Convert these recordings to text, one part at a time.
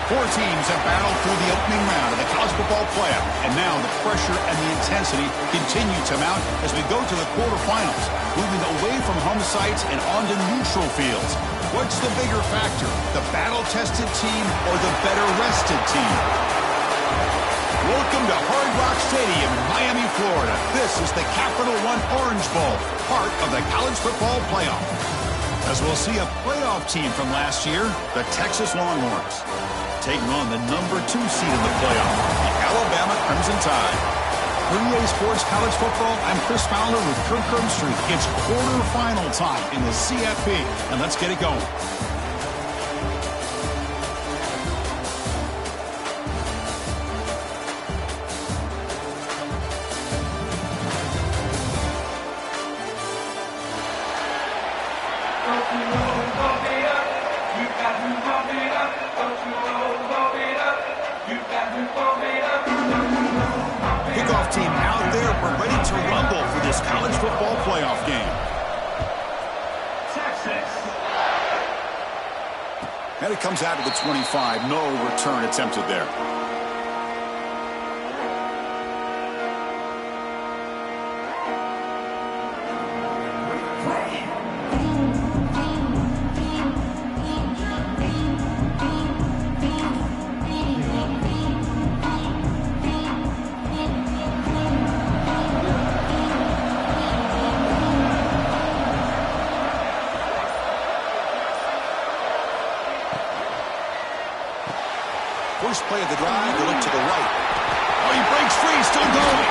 Four teams have battled through the opening round of the college football playoff, and now the pressure and the intensity continue to mount as we go to the quarterfinals, moving away from home sites and onto neutral fields. What's the bigger factor, the battle-tested team or the better-rested team? Welcome to Hard Rock Stadium in Miami, Florida. This is the Capital One Orange Bowl, part of the college football playoff. As we'll see a playoff team from last year, the Texas Longhorns, taking on the number 2 seed in the playoff, the Alabama Crimson Tide. For EA Sports College Football, I'm Chris Fowler with Kirk Herbstreit. It's quarterfinal time in the CFP, and let's get it going. Kickoff team out there. We're ready to rumble for this college football playoff game. Texas. And it comes out of the 25. No return attempted there. First play of the drive, they look to the right. Oh, he breaks free, still going.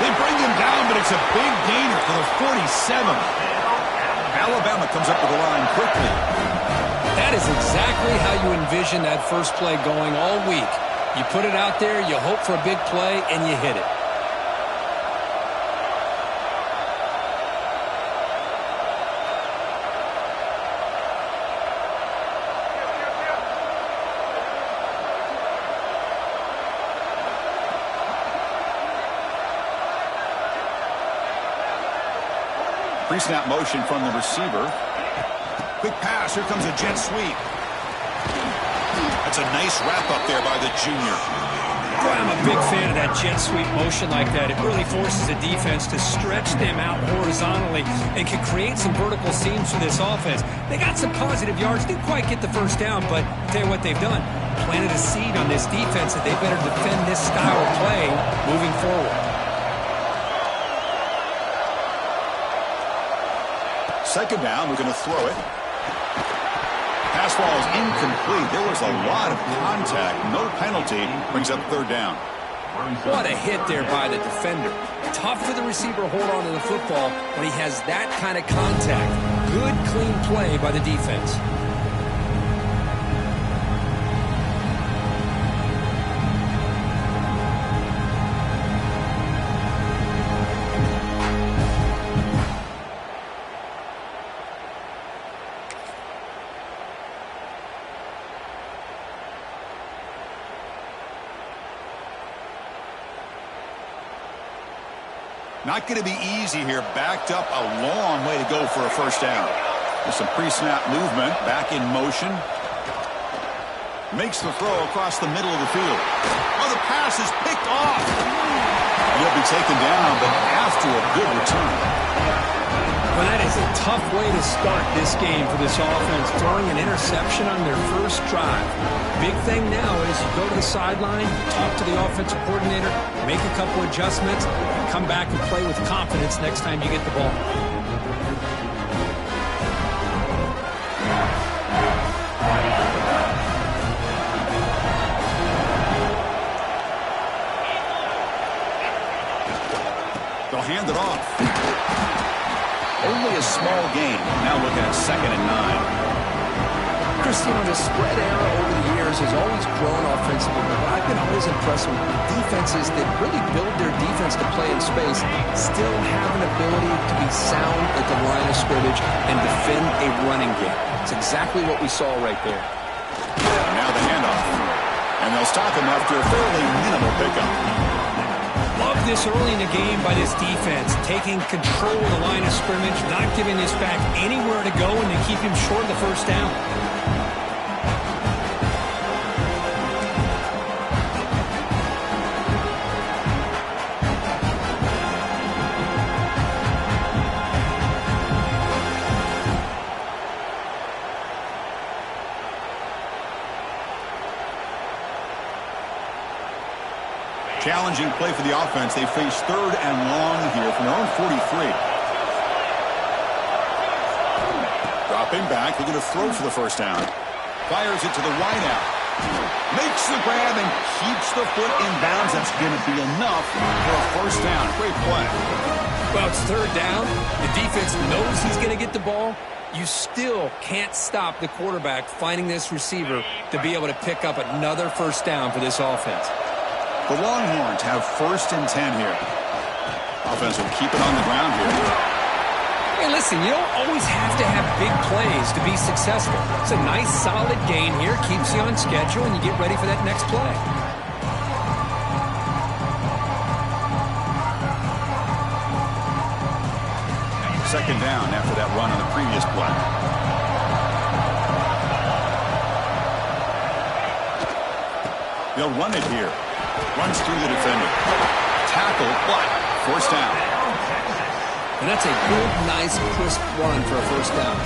They bring him down, but it's a big gainer for the 47. Alabama comes up to the line quickly. That is exactly how you envision that first play going all week. You put it out there, you hope for a big play, and you hit it. Pre-snap motion from the receiver. Quick pass. Here comes a jet sweep. That's a nice wrap-up there by the junior. Boy, I'm a big fan of that jet sweep motion like that. It really forces the defense to stretch them out horizontally and can create some vertical seams for this offense. They got some positive yards. Didn't quite get the first down, but I'll tell you what they've done. Planted a seed on this defense that they better defend this style of play moving forward. Second down, we're going to throw it. Pass ball is incomplete. There was a lot of contact. No penalty. Brings up third down. What a hit there by the defender. Tough for the receiver to hold on to the football when he has that kind of contact. Good, clean play by the defense. Not going to be easy here. Backed up a long way to go for a first down. There's some pre-snap movement. Back in motion. Makes the throw across the middle of the field. Oh, the pass is picked off. He'll be taken down, but after a good return. Well, that is a tough way to start this game for this offense, throwing an interception on their first drive. Big thing now is you go to the sideline, talk to the offensive coordinator, make a couple adjustments, and come back and play with confidence next time you get the ball. They'll hand it off. Only a small gain. Now looking at 2nd and 9. Christian, the spread era over the years has always grown offensively, but I've been always impressed with defenses that really build their defense to play in space, still have an ability to be sound at the line of scrimmage and defend a running game. It's exactly what we saw right there. Now the handoff. And they'll stop him after a fairly minimal pickup. Love this early in the game by this defense, taking control of the line of scrimmage, not giving this back anywhere to go, and to keep him short of the first down. Challenging play for the offense. They face 3rd and long here from their own 43. Dropping back, looking to throw for the first down. Fires it to the wideout. Makes the grab and keeps the foot in bounds. That's going to be enough for a first down. Great play. Well, it's 3rd down. The defense knows he's going to get the ball. You still can't stop the quarterback finding this receiver to be able to pick up another first down for this offense. The Longhorns have 1st and 10 here. Offense will keep it on the ground here. Hey, listen, you don't always have to have big plays to be successful. It's a nice, solid gain here. Keeps you on schedule, and you get ready for that next play. Second down after that run on the previous play. They'll run it here. Runs through the defender. Tackle, block. First down. And that's a good, nice, crisp run for a first down.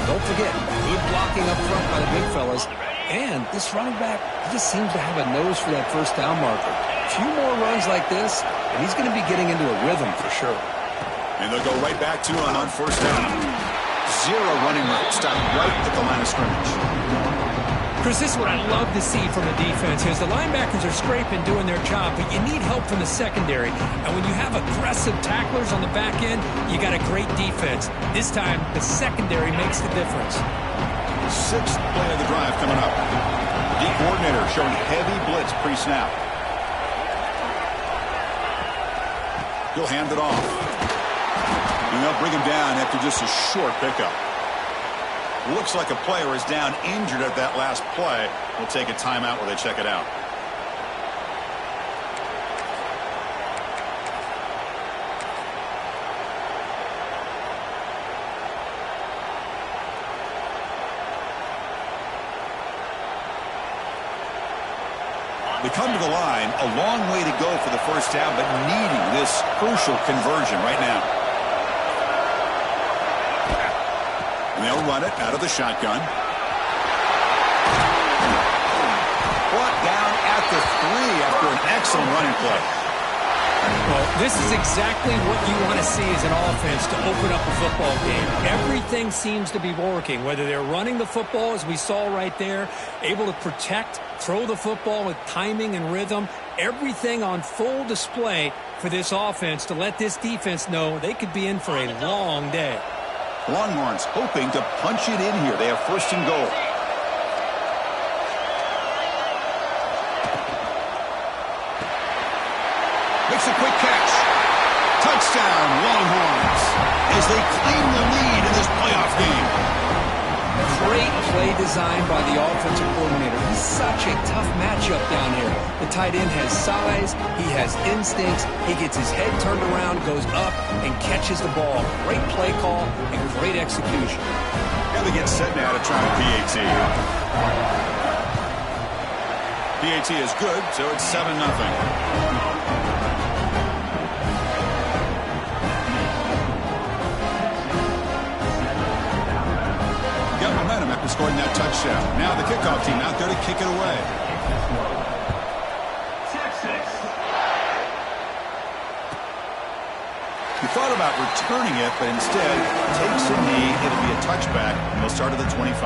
Don't forget, good blocking up front by the big fellas. And this running back, he just seems to have a nose for that first down marker. A few more runs like this, and he's going to be getting into a rhythm for sure. And they'll go right back to it on first down. 0 running room. Stop right at the line of scrimmage. Chris, this is what I love to see from the defense is the linebackers are scraping, doing their job, but you need help from the secondary. And when you have aggressive tacklers on the back end, you got a great defense. This time, the secondary makes the difference. 6th play of the drive coming up. D coordinator showing heavy blitz pre-snap. He'll hand it off. And they'll bring him down after just a short pickup. Looks like a player is down injured at that last play. We'll take a timeout while they check it out. They come to the line, a long way to go for the first down, but needing this crucial conversion right now. And they'll run it out of the shotgun. Brought down at the 3 after an excellent running play. Well, this is exactly what you want to see as an offense to open up a football game. Everything seems to be working, whether they're running the football, as we saw right there, able to protect, throw the football with timing and rhythm, everything on full display for this offense to let this defense know they could be in for a long day. Longhorns hoping to punch it in here. They have 1st and goal. Makes a quick catch. Touchdown, Longhorns, as they claim the lead in this playoff game. Great play design by the offensive coordinator. He's such a tough matchup down here. The tight end has size, he has instincts, he gets his head turned around, goes up, and catches the ball. Great play call and great execution. Now they get set now to try a PAT. PAT is good, so it's 7-0. After scoring that touchdown. Now the kickoff team out there to kick it away. He thought about returning it, but instead takes a knee. It'll be a touchback, and they'll start at the 25.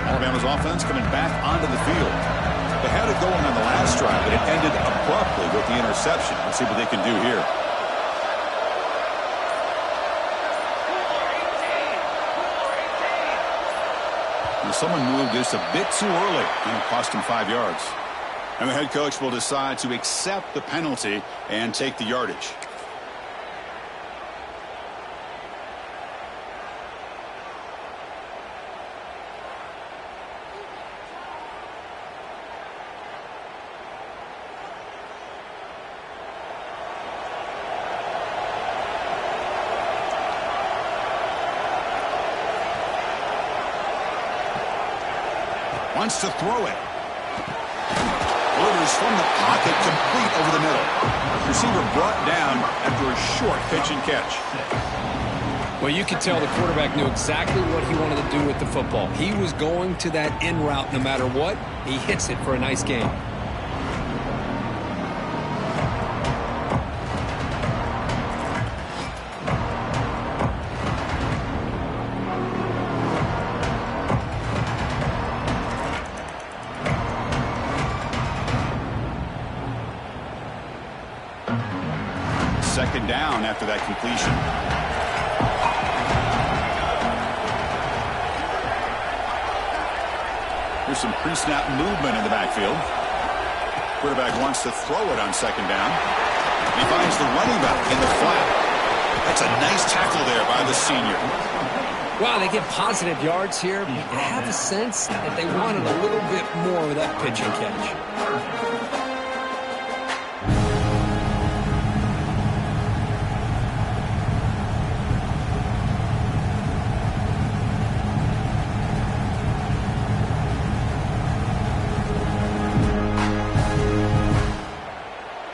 Alabama's offense coming back onto the field. They had it going on the last drive, but it ended abruptly with the interception. Let's see what they can do here. And someone moved this a bit too early, and it cost him 5 yards. And the head coach will decide to accept the penalty and take the yardage. Wants to throw it. Delivers from the pocket, complete over the middle. Receiver brought down after a short pitch and catch. Well, you could tell the quarterback knew exactly what he wanted to do with the football. He was going to that in route no matter what. He hits it for a nice gain. Second down after that completion. There's some pre-snap movement in the backfield. Quarterback wants to throw it on second down. He finds the running back in the flat. That's a nice tackle there by the senior. Wow, they get positive yards here. You have a sense that they wanted a little bit more of that pitch and catch.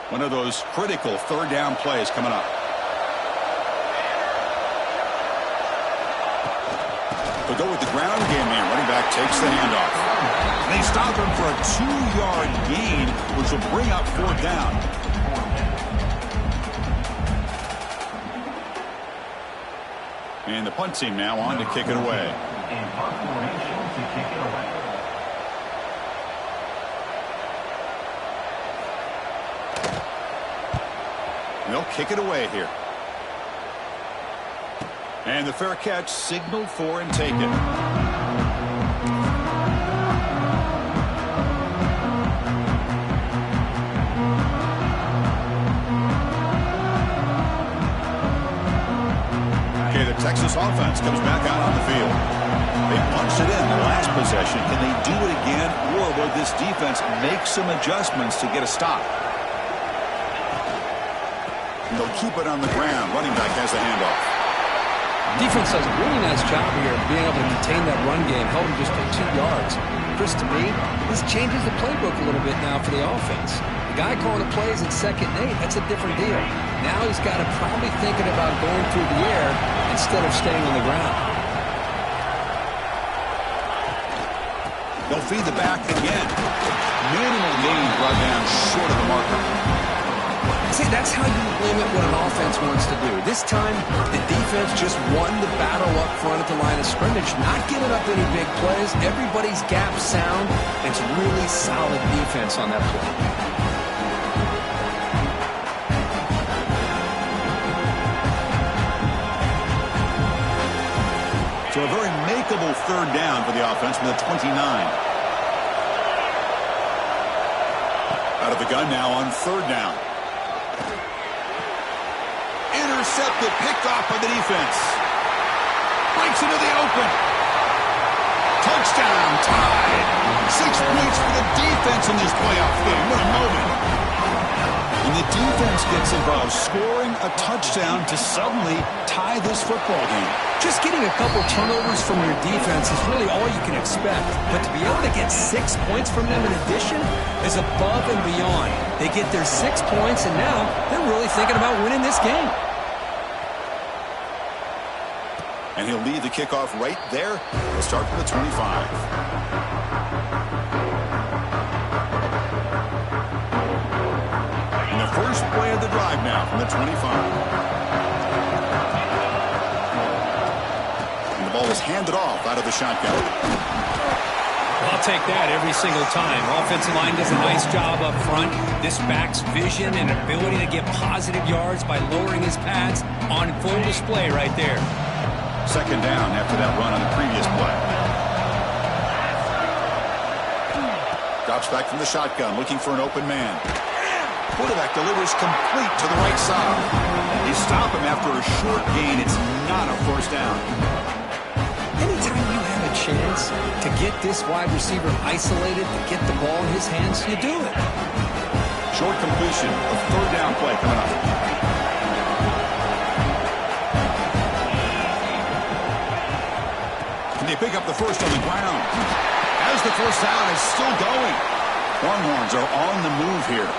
One of those critical third down plays coming up. They'll go with the ground game here. Running back takes the handoff. They stop him for a 2-yard gain, which will bring up fourth down. And the punt team now on to kick it away. They'll kick it away here. And the fair catch signaled for and taken. Okay, the Texas offense comes back out on the field. They punched it in the last possession. Can they do it again, or will this defense make some adjustments to get a stop? They'll keep it on the ground. Running back has the handoff. Defense does a really nice job here of being able to contain that run game, held him just to 2 yards. Chris, to me, this changes the playbook a little bit now for the offense. The guy calling the plays at 2nd and 8, that's a different deal. Now he's got to probably thinking about going through the air instead of staying on the ground. They'll feed the back again. Minimal gain brought down short of the marker. See, that's how you limit what an offense wants to do. This time, the defense just won the battle up front at the line of scrimmage, not giving up any big plays. Everybody's gap sound. It's really solid defense on that play. So a very makeable third down for the offense from the 29. Out of the gun now on third down. Intercepted, picked off by the defense. Breaks into the open. Touchdown, tied. 6 points for the defense in this playoff game. What a moment. And the defense gets involved, scoring a touchdown to suddenly tie this football game. Just getting a couple turnovers from your defense is really all you can expect. But to be able to get 6 points from them in addition is above and beyond. They get their 6 points, and now they're really thinking about winning this game. And he'll lead the kickoff right there. He'll start from the 25. And the first play of the drive now from the 25. And the ball is handed off out of the shotgun. I'll take that every single time. Offensive line does a nice job up front. This back's vision and ability to get positive yards by lowering his pads on full display right there. Second down after that run on the previous play. Drops back from the shotgun, looking for an open man. Quarterback delivers complete to the right side. You stop him after a short gain. It's not a first down. Anytime you have a chance to get this wide receiver isolated, to get the ball in his hands, you do it. Short completion, a third down play coming up. They pick up the first on the ground as the first down is still going. Longhorns are on the move here.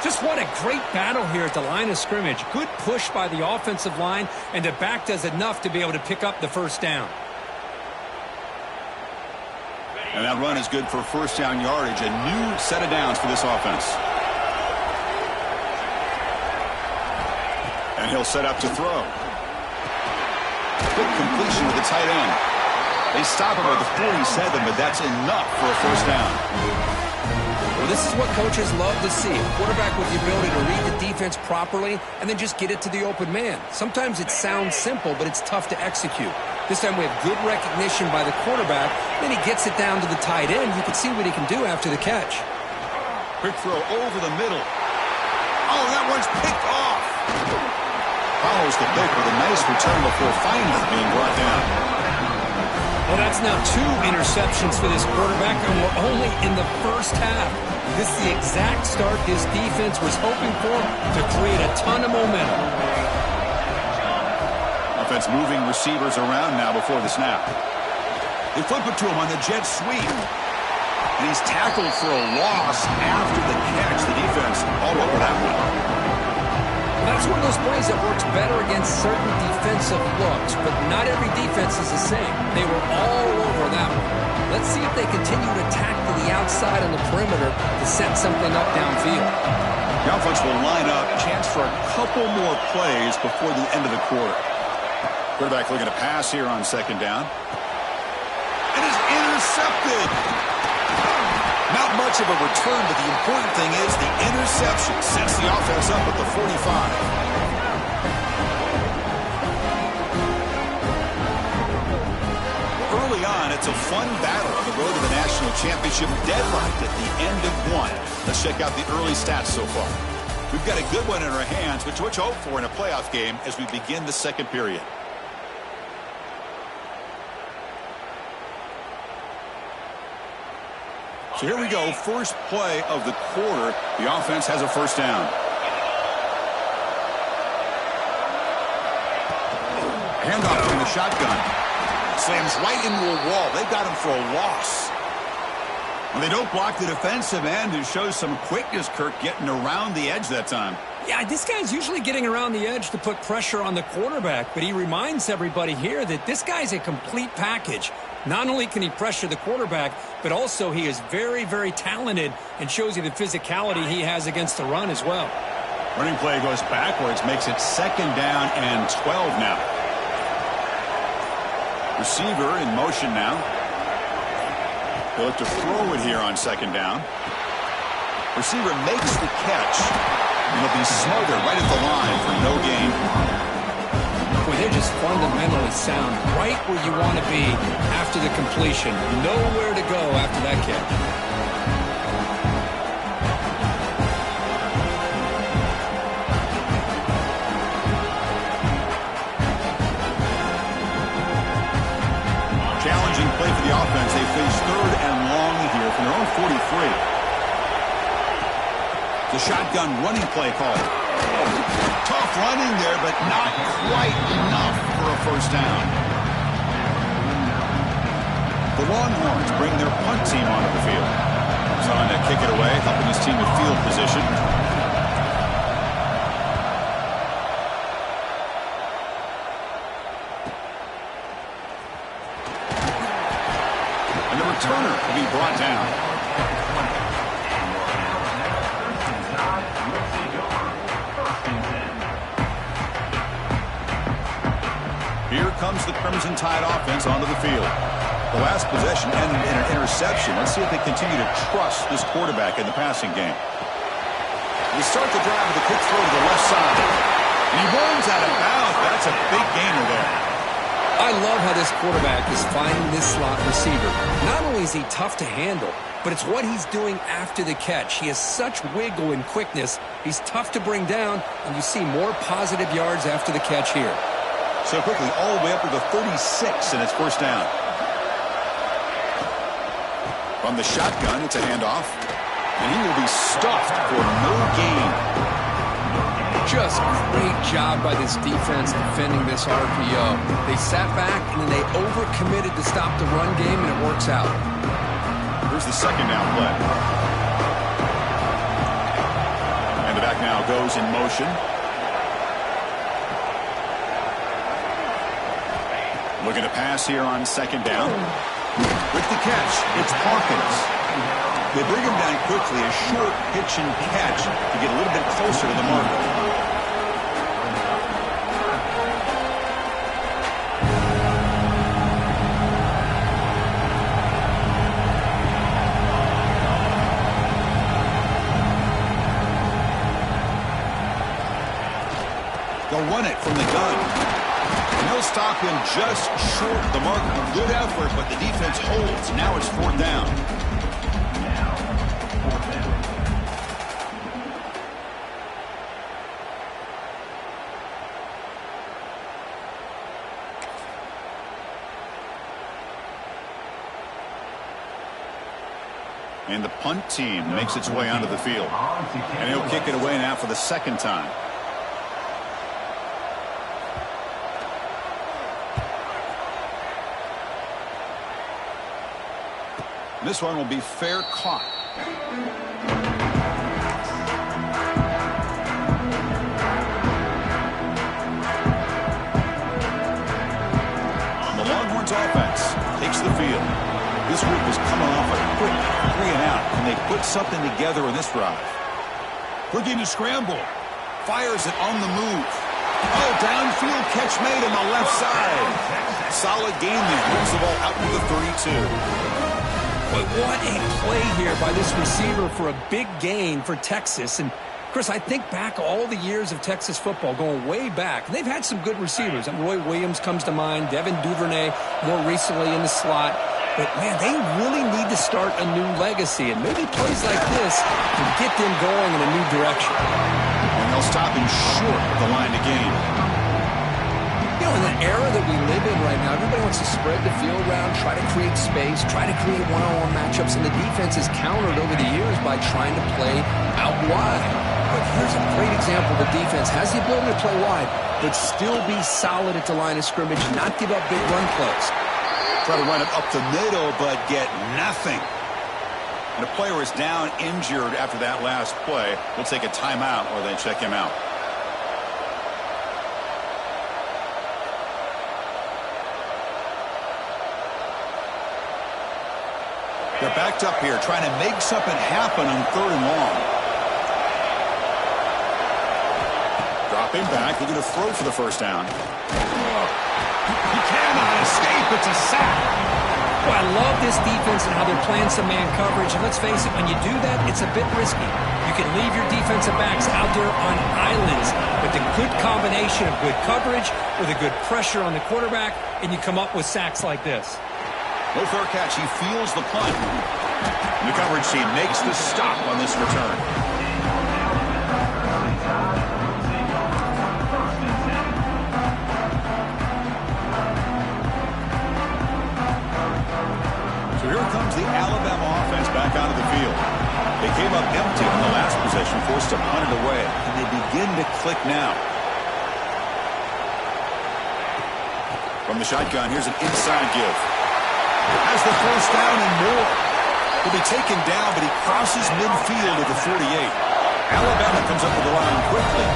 Just what a great battle here at the line of scrimmage. Good push by the offensive line, and the back does enough to be able to pick up the first down. And that run is good for first down yardage. A new set of downs for this offense. And he'll set up to throw. Quick completion with the tight end. They stop him at the 47, but that's enough for a first down. Well, this is what coaches love to see. A quarterback with the ability to read the defense properly and then just get it to the open man. Sometimes it sounds simple, but it's tough to execute. This time we have good recognition by the quarterback. Then he gets it down to the tight end. You can see what he can do after the catch. Quick throw over the middle. Oh, that one's picked off. Follows the pick with a nice return before finally being brought down. Well, that's now 2 interceptions for this quarterback, and we're only in the first half. This is the exact start his defense was hoping for to create a ton of momentum. Offense moving receivers around now before the snap. They flip it to him on the jet sweep. And he's tackled for a loss after the catch. The defense all over that one. That's one of those plays that works better against certain defensive looks, but not every defense is the same. They were all over that one. Let's see if they continue to attack to the outside on the perimeter to set something up downfield. The offense will line up. Chance for a couple more plays before the end of the quarter. Quarterback looking to pass here on second down. And is intercepted. Not much of a return, but the important thing is the interception sets the offense up at the 45. Early on, it's a fun battle on the road to the national championship, deadlocked at the end of one. Let's check out the early stats so far. We've got a good one in our hands, which we hope for in a playoff game as we begin the second period. So here we go, first play of the quarter. The offense has a first down. Handoff from the shotgun. Slams right into a wall. They've got him for a loss. Well, they don't block the defensive end, who shows some quickness, Kirk, getting around the edge that time. Yeah, this guy's usually getting around the edge to put pressure on the quarterback, but he reminds everybody here that this guy's a complete package. Not only can he pressure the quarterback, but also he is very, very talented and shows you the physicality he has against the run as well. Running play goes backwards, makes it second down and 12 now. Receiver in motion now. He'll look to throw it here on second down. Receiver makes the catch. And he'll be smothered right at the line for no gain. Boy, they're just fundamentally sound right where you want to be after the completion. Nowhere to go after that catch. Challenging play for the offense. They face third and long here from their own 43. The shotgun running play call. Tough running there, but not quite enough for a first down. The Longhorns bring their punt team onto the field. So on to kick it away, helping his team with field position. And the returner will be brought down. Here comes the Crimson Tide offense onto the field. The last possession ended in an interception. Let's see if they continue to trust this quarterback in the passing game. They start the drive with a quick throw to the left side. And he runs out of bounds. That's a big gainer there. I love how this quarterback is finding this slot receiver. Not only is he tough to handle, but it's what he's doing after the catch. He has such wiggle and quickness. He's tough to bring down, and you see more positive yards after the catch here. So quickly, all the way up to the 36, and it's first down. From the shotgun, it's a handoff. And he will be stuffed for no gain. Just great job by this defense defending this RPO. They sat back, and then they overcommitted to stop the run game, and it works out. Here's the second down play. And the back now goes in motion. Looking to pass here on second down. With the catch, it's Hawkins. They bring him down quickly, a short pitch and catch to get a little bit closer to the marker. They'll run it from the gun. And they'll stop him just short of the mark. Good effort, but the defense holds. Now it's fourth down. And the punt team makes its way onto the field. And he'll kick it away now for the second time. This one will be fair caught. The Longhorns offense takes the field. This group is coming off a quick 3-and-out, and they put something together in this drive. Looking to scramble. Fires it on the move. Oh, downfield catch made on the left side. Solid game there. Moves the ball out to the 32. But what a play here by this receiver for a big gain for Texas. And, Chris, I think back all the years of Texas football, going way back. They've had some good receivers. Roy Williams comes to mind, Devin Duvernay more recently in the slot. But, man, they really need to start a new legacy. And maybe plays like this can get them going in a new direction. And they'll stop him short of the line to gain. You know, in the era that we live in right now, everybody wants to spread the field around, try to create space, try to create one-on-one matchups, and the defense is countered over the years by trying to play out wide. But here's a great example. The defense has the ability to play wide, but still be solid at the line of scrimmage, not give up big run plays. Try to run it up the middle, but get nothing. And the player is down injured after that last play. We'll take a timeout or they check him out. They're backed up here, trying to make something happen on 3rd and long. Dropping back, looking to throw for the first down. He cannot escape. It's a sack. Well, I love this defense and how they're playing some man coverage. And let's face it, when you do that, it's a bit risky. You can leave your defensive backs out there on islands with a good combination of good coverage with a good pressure on the quarterback, and you come up with sacks like this. No fair catch. He feels the punt. And the coverage team makes the stop on this return. So here comes the Alabama offense back onto the field. They came up empty on the last possession, forced to punt it away. And they begin to click now. From the shotgun, here's an inside give. Has the first down and more. He'll be taken down, but he crosses midfield at the 48. Alabama comes up with the line quickly.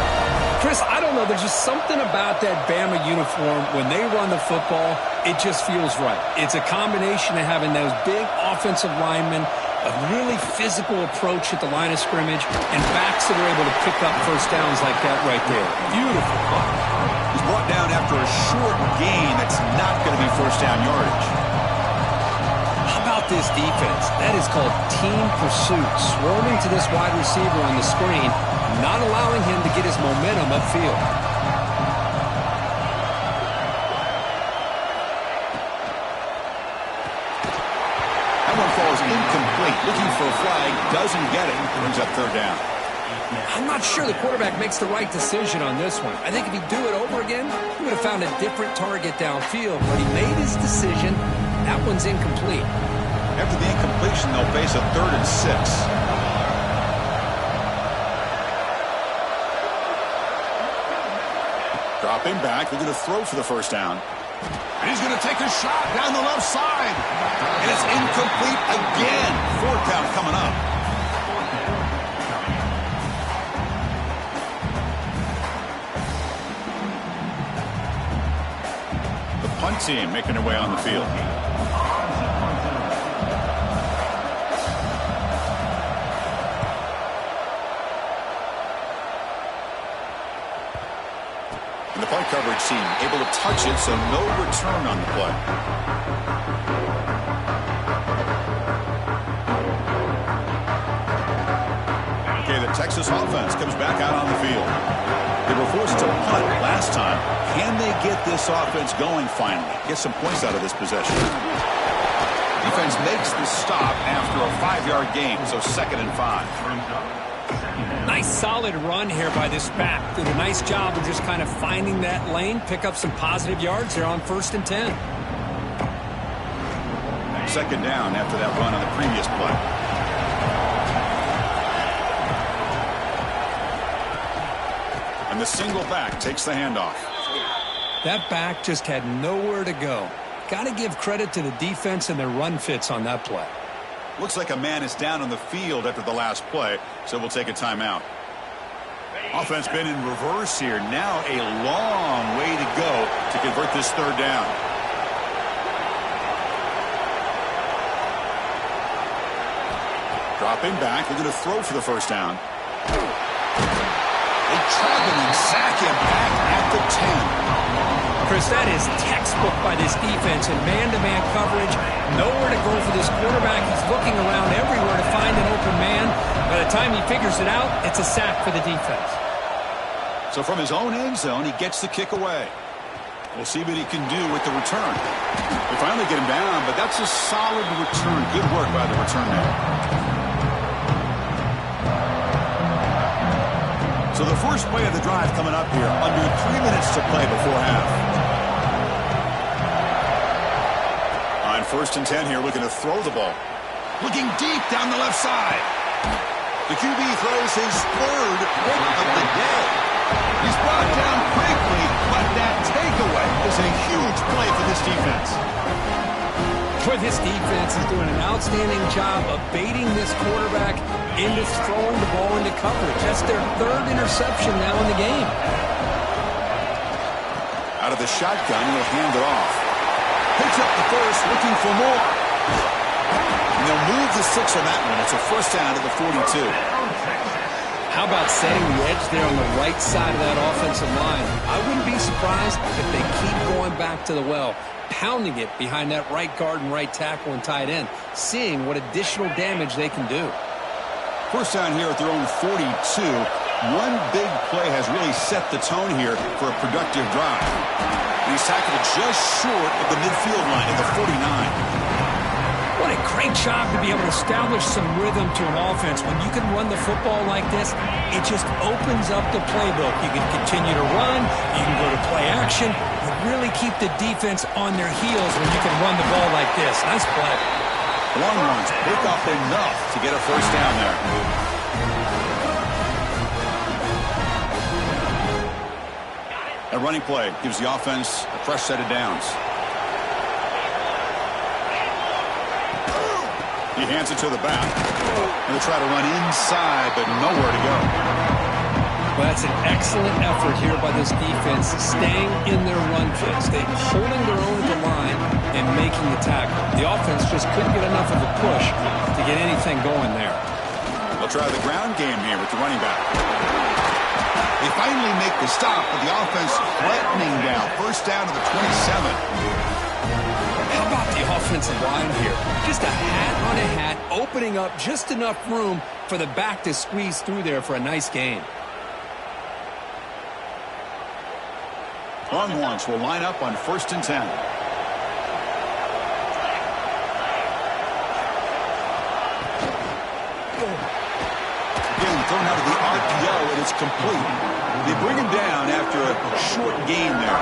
Chris, I don't know. There's just something about that Bama uniform. When they run the football, it just feels right. It's a combination of having those big offensive linemen, a really physical approach at the line of scrimmage, and backs that are able to pick up first downs like that right there. Beautiful play. He's brought down after a short gain that's not going to be first down yardage. This defense, that is called team pursuit, swarming to this wide receiver on the screen, not allowing him to get his momentum upfield. That one falls incomplete. Looking for a flag, doesn't get it. Brings up 3rd down. I'm not sure the quarterback makes the right decision on this one. I think if he'd do it over again, he would have found a different target downfield, but he made his decision. That one's incomplete. After the incompletion, they'll face a 3rd and 6. Dropping back, looking to throw for the first down. And he's going to take a shot down the left side. And it's incomplete again. 4th down coming up. The punt team making their way on the field. And the punt coverage team able to touch it, so no return on the play. Okay, the Texas offense comes back out on the field. They were forced to punt last time. Can they get this offense going finally? Get some points out of this possession. Defense makes the stop after a 5-yard gain, so 2nd and 5. Nice solid run here by this back. Did a nice job of just kind of finding that lane, pick up some positive yards there on 1st and 10. 2nd down after that run on the previous play. And the single back takes the handoff. That back just had nowhere to go. Got to give credit to the defense and their run fits on that play. Looks like a man is down on the field after the last play, so we'll take a timeout. Offense been in reverse here. Now a long way to go to convert this 3rd down. Dropping back, looking to throw for the 1st down. They trap him and sack him back at the 10. Chris, that is textbook by this defense in man-to-man coverage. Nowhere to go for this quarterback. He's looking around everywhere to find an open man. By the time he figures it out, it's a sack for the defense. So from his own end zone, he gets the kick away. We'll see what he can do with the return. They finally get him down, but that's a solid return. Good work by the return man. So the first play of the drive coming up here. Under 3 minutes to play before half. On 1st and 10 here, looking to throw the ball. Looking deep down the left side. The QB throws his 3rd pick of the day. He's brought down quickly, but that takeaway is a huge play for this defense. Boy, this defense is doing an outstanding job of baiting this quarterback into throwing the ball into coverage. That's their 3rd interception now in the game. Out of the shotgun, he'll hand it off. Picks up the 1st, looking for more. And they'll move the 6 on that one. It's a 1st down to the 42. How about setting the edge there on the right side of that offensive line? I wouldn't be surprised if they keep going back to the well, pounding it behind that right guard and right tackle and tight end, seeing what additional damage they can do. 1st down here at their own 42. One big play has really set the tone here for a productive drive. And he's tackled just short of the midfield line at the 49. What a great job to be able to establish some rhythm to an offense. When you can run the football like this, it just opens up the playbook. You can continue to run, you can go to play action, and really keep the defense on their heels when you can run the ball like this. Nice play. Long ones pick up enough to get a 1st down there. A running play gives the offense a fresh set of downs. He hands it to the back. And they try to run inside, but nowhere to go. Well, that's an excellent effort here by this defense, staying in their run fits. They're holding their own at the line and making the tackle. The offense just couldn't get enough of a push to get anything going there. They'll try the ground game here with the running back. They finally make the stop, but the offense threatening down. 1st down to the 27. How about the offensive line here? Just a hat on a hat, opening up just enough room for the back to squeeze through there for a nice gain. Long ones will line up on 1st and 10. Again, thrown out of the RPO, and it's complete. They bring him down after a short gain there.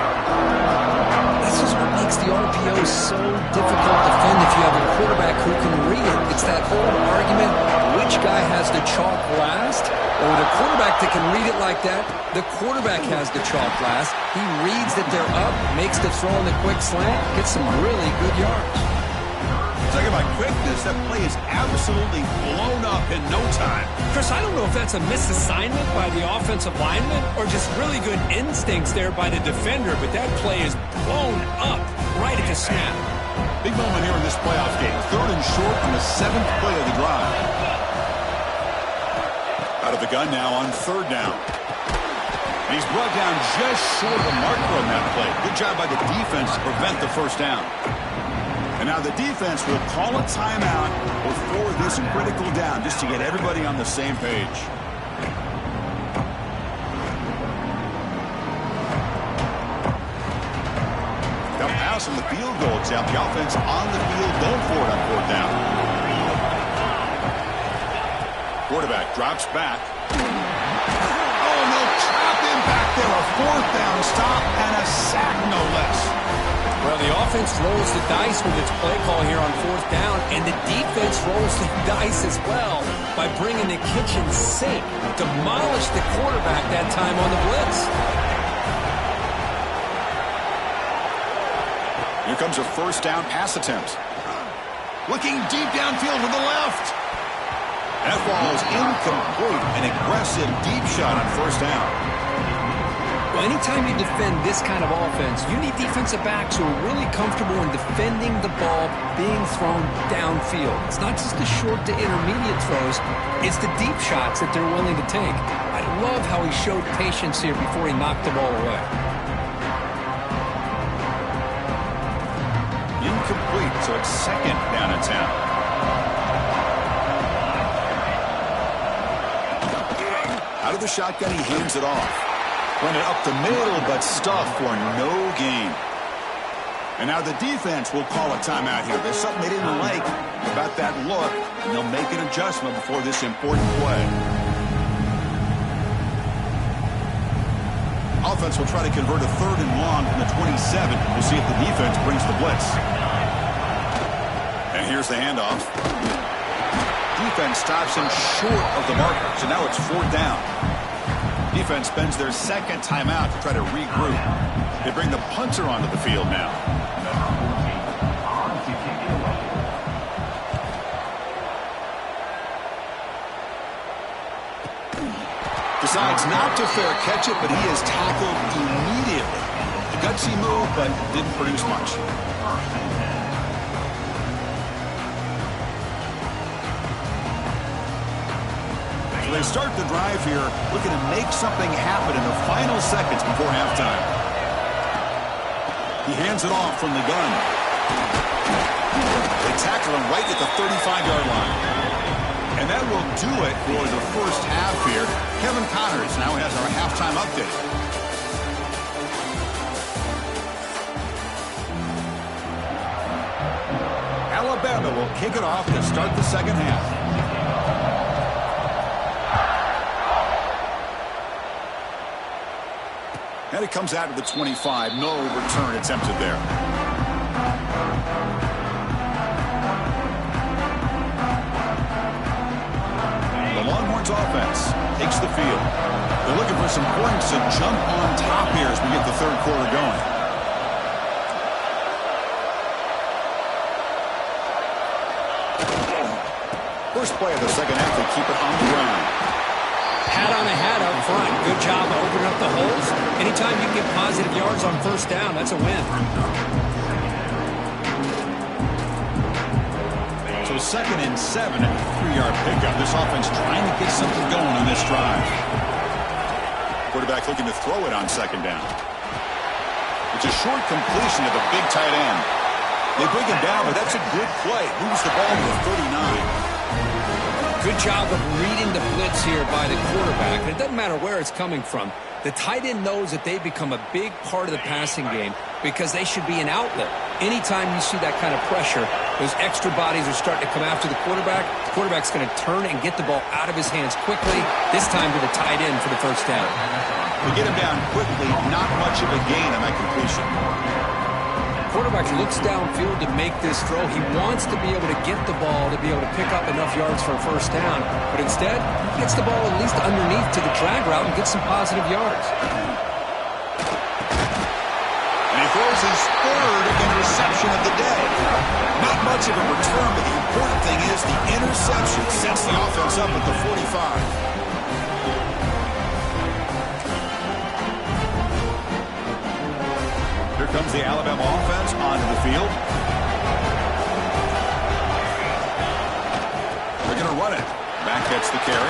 This is what makes the RPO so difficult to defend if you have a quarterback who can read it. It's that whole argument, which guy has the chalk last? Well, with a quarterback that can read it like that, the quarterback has the chalk glass. He reads that they're up, makes the throw in the quick slant, gets some really good yards. Talking about quickness, that play is absolutely blown up in no time. Chris, I don't know if that's a misassignment by the offensive lineman or just really good instincts there by the defender, but that play is blown up right at the snap. Big moment here in this playoff game. 3rd and short on the 7th play of the drive. Out of the gun now on 3rd down. And he's brought down just short of the marker on that play. Good job by the defense to prevent the 1st down. And now the defense will call a timeout before this critical down just to get everybody on the same page. The pass on the field goal attempt. The offense on the field going for it on 4th down. Quarterback drops back. Oh, no, trap him back there. A 4th down stop and a sack, no less. Well, the offense rolls the dice with its play call here on 4th down, and the defense rolls the dice as well by bringing the kitchen sink. Demolished the quarterback that time on the blitz. Here comes a 1st down pass attempt. Looking deep downfield to the left. That ball is incomplete. An aggressive deep shot on 1st down. Well, anytime you defend this kind of offense, you need defensive backs who are really comfortable in defending the ball being thrown downfield. It's not just the short to intermediate throws, it's the deep shots that they're willing to take. I love how he showed patience here before he knocked the ball away. Incomplete, so it's 2nd down and 10. Out of the shotgun, he hands it off. Run it up the middle, but stuffed for no gain. And now the defense will call a timeout here. There's something they didn't like about that look, and they'll make an adjustment before this important play. Offense will try to convert a 3rd and long from the 27. We'll see if the defense brings the blitz. And here's the handoff. Defense stops him short of the marker, so now it's 4th down. Defense spends their 2nd timeout to try to regroup. They bring the punter onto the field now. Decides not to fair catch it, but he is tackled immediately. A gutsy move, but didn't produce much. So they start the drive here, looking to make something happen in the final seconds before halftime. He hands it off from the gun. They tackle him right at the 35-yard line. And that will do it for the 1st half here. Kevin Connors now has our halftime update. Alabama will kick it off to start the 2nd half. And it comes out of the 25. No return attempted there. The Longhorns offense takes the field. They're looking for some points to jump on top here as we get the 3rd quarter going. First play of the 2nd half, they keep it on the ground. Hat on a hat up front. Good job of opening up the holes. Anytime you can get positive yards on 1st down, that's a win. So 2nd and 7 and a 3-yard pickup. This offense trying to get something going on this drive. Quarterback looking to throw it on 2nd down. It's a short completion to the big tight end. They bring him down, but that's a good play. Moves the ball to the 39. Good job of reading the blitz here by the quarterback. And it doesn't matter where it's coming from. The tight end knows that they become a big part of the passing game because they should be an outlet. Anytime you see that kind of pressure, those extra bodies are starting to come after the quarterback's going to turn and get the ball out of his hands quickly, this time to the tight end for the 1st down. They get him down quickly, not much of a gain on that completion. quarterback looks downfield to make this throw. He wants to be able to get the ball to be able to pick up enough yards for a first down. But instead, he gets the ball at least underneath to the drag route and gets some positive yards. And he throws his third interception of the day. Not much of a return, but the important thing is the interception sets the offense up at the 45. Here comes the Alabama offense onto the field. They're going to run it. Back gets the carry.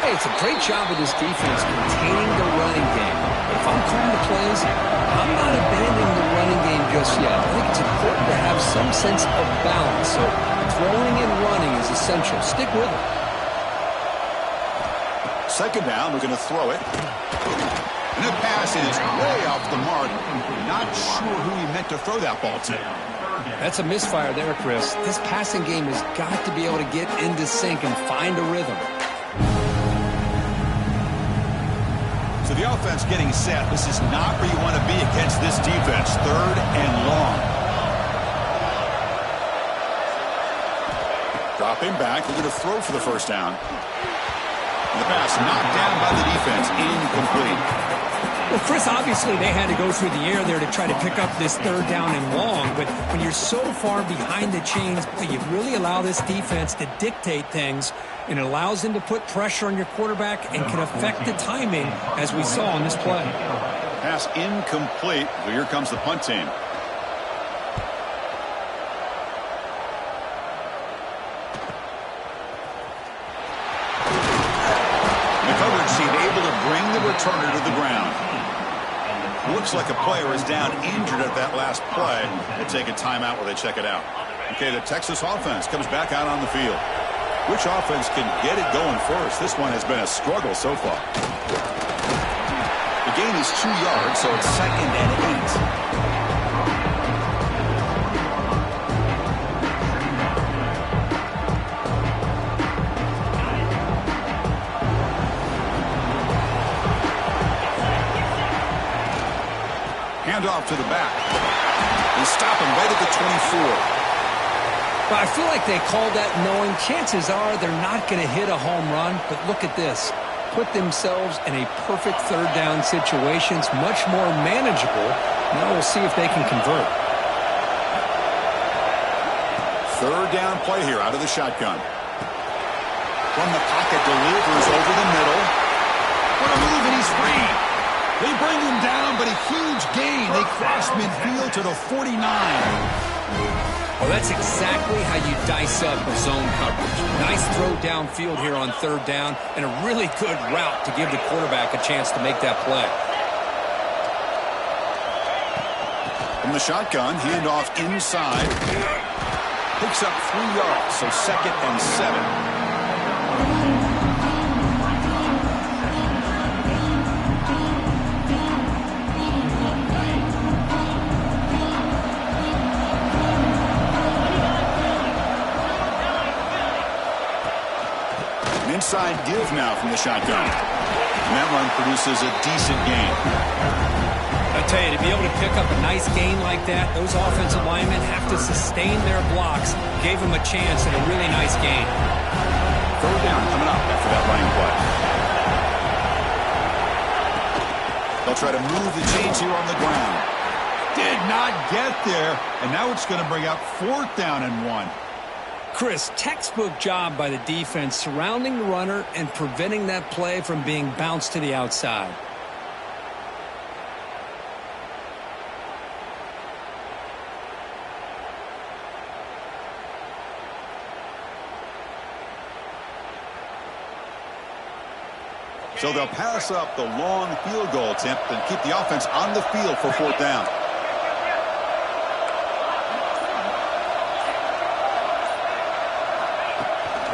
Hey, it's a great job of this defense containing the running game. But if I'm calling the plays, I'm not abandoning the running game just yet. I think it's important to have some sense of balance. So throwing and running is essential. Stick with it. Second down, we're going to throw it. And the pass is way off the mark. Not sure who he meant to throw that ball to. That's a misfire there, Chris. This passing game has got to be able to get into sync and find a rhythm. So the offense getting set. This is not where you want to be against this defense. Third and long. Dropping back. We're going to throw for the first down. And the pass knocked down by the defense. Incomplete. Well, Chris, obviously they had to go through the air there to try to pick up this third down and long. But when you're so far behind the chains, you really allow this defense to dictate things. And it allows them to put pressure on your quarterback and can affect the timing, as we saw on this play. Pass incomplete. So here comes the punt team. The coverage team able to bring the returner to the ground. Looks like a player is down injured at that last play. They take a timeout while they check it out. Okay, the Texas offense comes back out on the field. Which offense can get it going first? This one has been a struggle so far. The gain is 2 yards, so it's 2nd and 8. Off to the back. They stop him right at the 24. Well, I feel like they called that knowing chances are they're not going to hit a home run. But look at this. Put themselves in a perfect third down situation. It's much more manageable. Now we'll see if they can convert. Third down play here out of the shotgun. From the pocket, delivers over the middle. What a move, and he's free. They bring him down, but a huge gain. They cross midfield to the 49. Well, that's exactly how you dice up a zone coverage. Nice throw downfield here on third down, and a really good route to give the quarterback a chance to make that play. From the shotgun, handoff inside. Picks up 3 yards, so 2nd and 7. Inside give now from the shotgun. And that run produces a decent gain. I tell you, to be able to pick up a nice gain like that, those offensive linemen have to sustain their blocks. Gave them a chance and a really nice gain. Third down coming up after that running play. They'll try to move the chains here on the ground. Did not get there, and now it's going to bring up 4th down and 1. Chris, textbook job by the defense surrounding the runner and preventing that play from being bounced to the outside. So they'll pass up the long field goal attempt and keep the offense on the field for 4th down.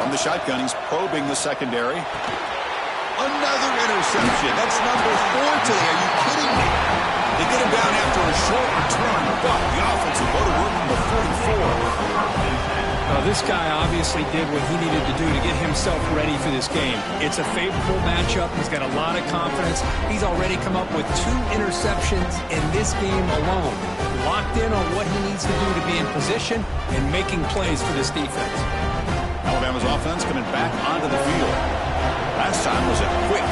From the shotgun, he's probing the secondary. Another interception. That's number 4 today. Are you kidding me? They get him down after a short return, but the offense will go to work from the 44. Well, this guy obviously did what he needed to do to get himself ready for this game. It's a favorable matchup. He's got a lot of confidence. He's already come up with 2 interceptions in this game alone. Locked in on what he needs to do to be in position and making plays for this defense. Alabama's offense coming back onto the field. Last time was a quick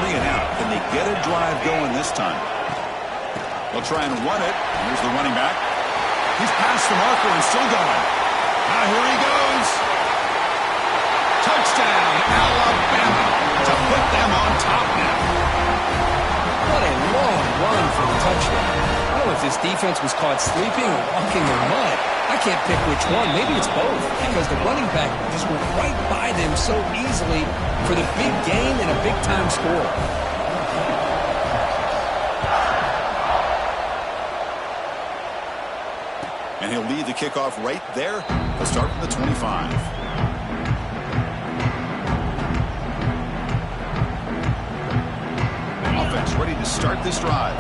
3 and out. Can they get a drive going this time? They'll try and run it. Here's the running back. He's past the marker and still going. Now here he goes. Touchdown, Alabama, to put them on top now. What a long run for the touchdown. I don't know if this defense was caught sleeping or walking in mud. I can't pick which one. Maybe it's both, because the running back just went right by them so easily for the big gain and a big-time score. And he'll lead the kickoff right there. He'll start from the 25. Offense ready to start this drive.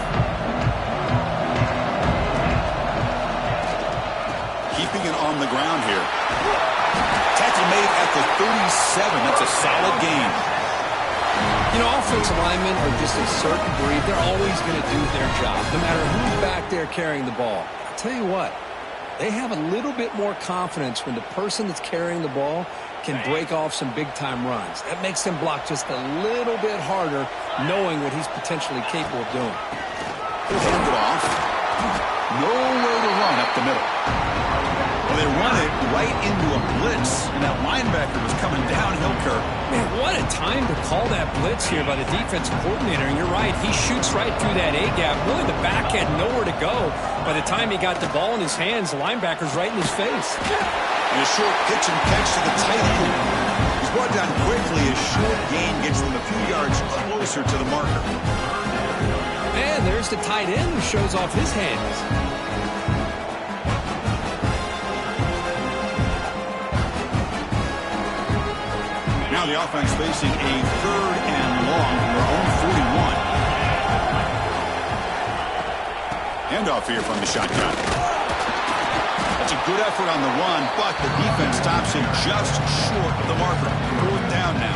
Keeping it on the ground here. Tackle made at the 37. That's a solid gain. You know, offensive linemen are just a certain breed. They're always going to do their job, no matter who's back there carrying the ball. I'll tell you what. They have a little bit more confidence when the person that's carrying the ball can break off some big-time runs. That makes them block just a little bit harder, knowing what he's potentially capable of doing. He'll hand it off. Nowhere to run up the middle. Well, they run it right into a blitz, and that linebacker was coming downhill, Kirk. Man, what a time to call that blitz here by the defensive coordinator. And you're right, he shoots right through that A-gap. Really, the back had nowhere to go. By the time he got the ball in his hands, the linebacker's right in his face. And a short pitch and catch to the tight end. He's brought down quickly. A short gain gets them a few yards closer to the marker. And there's the tight end who shows off his hands. Now the offense facing a 3rd and long from their own 41. Handoff here from the shotgun. That's a good effort on the run, but the defense stops him just short of the marker. 4th down now.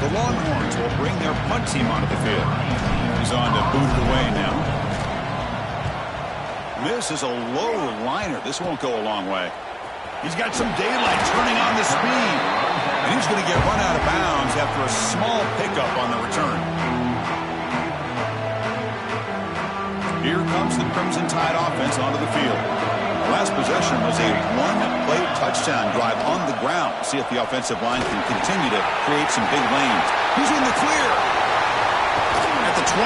The Longhorns will bring their punt team onto the field. He's on to boot it away now. This is a lower liner. This won't go a long way. He's got some daylight turning on the speed. And he's going to get run out of bounds after a small pickup on the return. Here comes the Crimson Tide offense onto the field. The last possession was a 1-play touchdown drive on the ground. See if the offensive line can continue to create some big lanes. Who's in the clear? At the 20.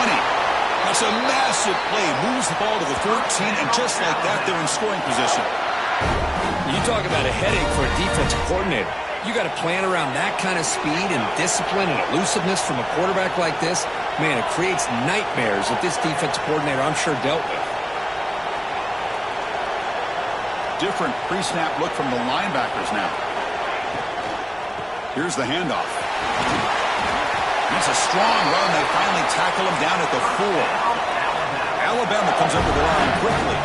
That's a massive play. Moves the ball to the 13, and just like that, they're in scoring position. You talk about a headache for a defensive coordinator. You got to plan around that kind of speed and discipline and elusiveness from a quarterback like this. Man, it creates nightmares that this defensive coordinator, I'm sure, dealt with. Different pre-snap look from the linebackers now. Here's the handoff. That's a strong run. They finally tackle him down at the 4. Alabama comes up with the line quickly.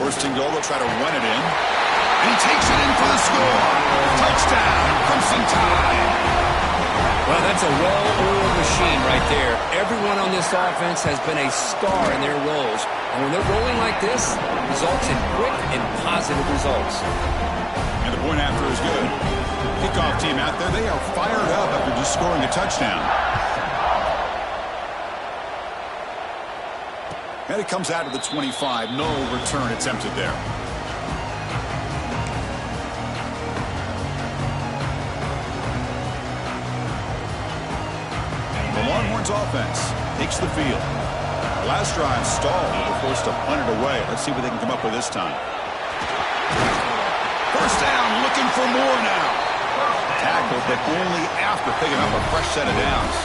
First and goal, they'll try to run it in. And he takes it in for the score. Touchdown, Crimson Tide. Well, that's a well-oiled machine right there. Everyone on this offense has been a star in their roles. And when they're rolling like this, results in quick and positive results. And the point after is good. Kickoff team out there, they are fired up after just scoring a touchdown. And it comes out of the 25. No return attempted there. The Longhorns offense takes the field. Last drive stalled. They were forced to punt it away. Let's see what they can come up with this time. First down, looking for more now. Tackled, but only after picking up a fresh set of downs.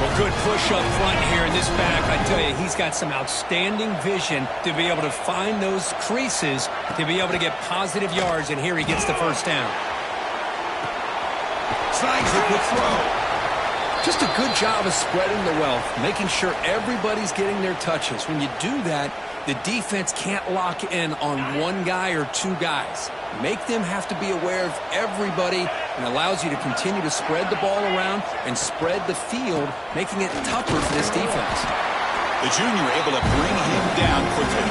Well, good push up front here in this back. I tell you, he's got some outstanding vision to be able to find those creases, to be able to get positive yards, and here he gets the first down. Snags a quick throw. Just a good job of spreading the wealth, making sure everybody's getting their touches. When you do that, the defense can't lock in on one guy or two guys. Make them have to be aware of everybody, and allows you to continue to spread the ball around and spread the field, making it tougher for this defense. The junior able to bring him down quickly.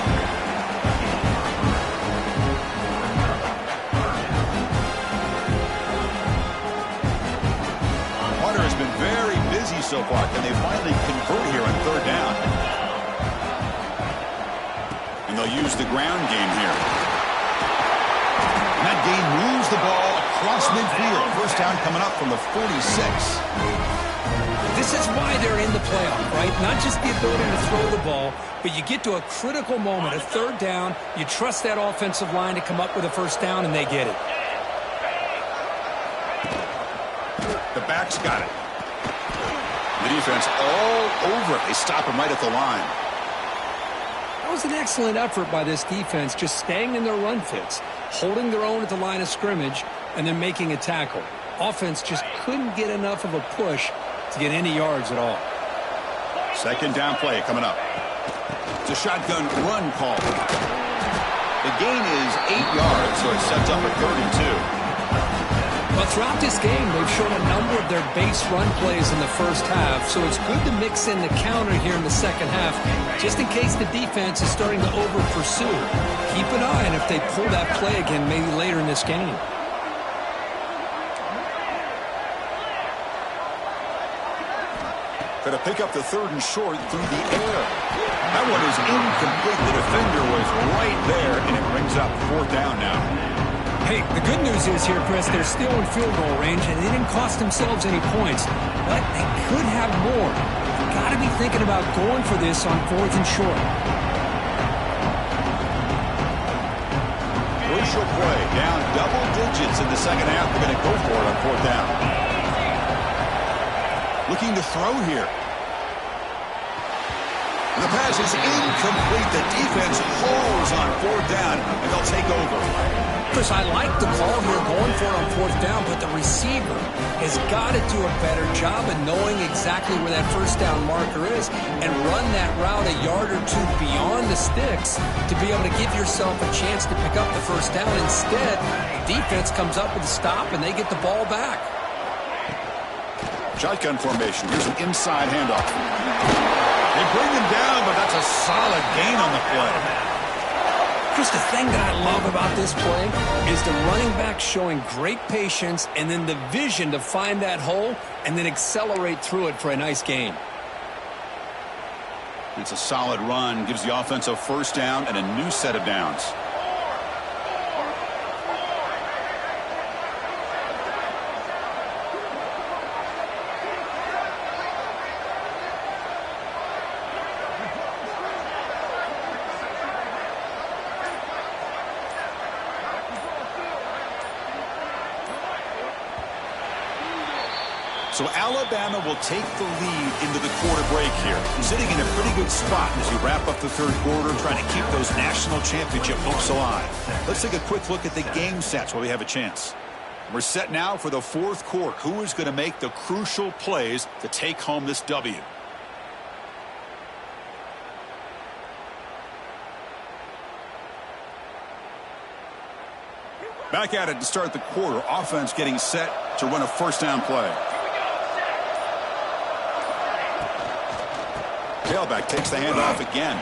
Hunter has been very busy so far. Can they finally convert here on third down? And they'll use the ground game here. And that game moves the ball across midfield. First down coming up from the 46. This is why they're in the playoff, right? Not just the ability to throw the ball, but you get to a critical moment, a third down, you trust that offensive line to come up with a first down, and they get it. The back's got it. The defense all over it. They stop him right at the line. That was an excellent effort by this defense, just staying in their run fits, holding their own at the line of scrimmage, and then making a tackle. Offense just couldn't get enough of a push to get any yards at all. Second down play coming up. It's a shotgun run call. The gain is 8 yards, so it sets up a 32. Well, throughout this game, they've shown a number of their base run plays in the first half, so it's good to mix in the counter here in the second half, just in case the defense is starting to over-pursue. Keep an eye on if they pull that play again maybe later in this game. Going to pick up the third and short through the air. That one is incomplete. The defender was right there, and it brings up fourth down now. Hey, the good news is here, Chris, they're still in field goal range, and they didn't cost themselves any points, but they could have more. Got to be thinking about going for this on fourth and short. Crucial play, down double digits in the second half. They're going to go for it on fourth down. Looking to throw here. The pass is incomplete. The defense holds on fourth down, and they'll take over. Chris, I like the call here going for it on fourth down, but the receiver has got to do a better job of knowing exactly where that first down marker is and run that route a yard or two beyond the sticks to be able to give yourself a chance to pick up the first down. Instead, the defense comes up with a stop, and they get the ball back. Shotgun formation. Here's an inside handoff. They bring him down, but that's a solid gain on the play. Chris, the thing that I love about this play is the running back showing great patience and then the vision to find that hole and then accelerate through it for a nice gain. It's a solid run. Gives the offense a first down and a new set of downs. So Alabama will take the lead into the quarter break here. Sitting in a pretty good spot as you wrap up the third quarter, trying to keep those national championship hopes alive. Let's take a quick look at the game sets while we have a chance. We're set now for the fourth quarter. Who is going to make the crucial plays to take home this W? Back at it to start the quarter. Offense getting set to run a first down play. Tailback takes the handoff again.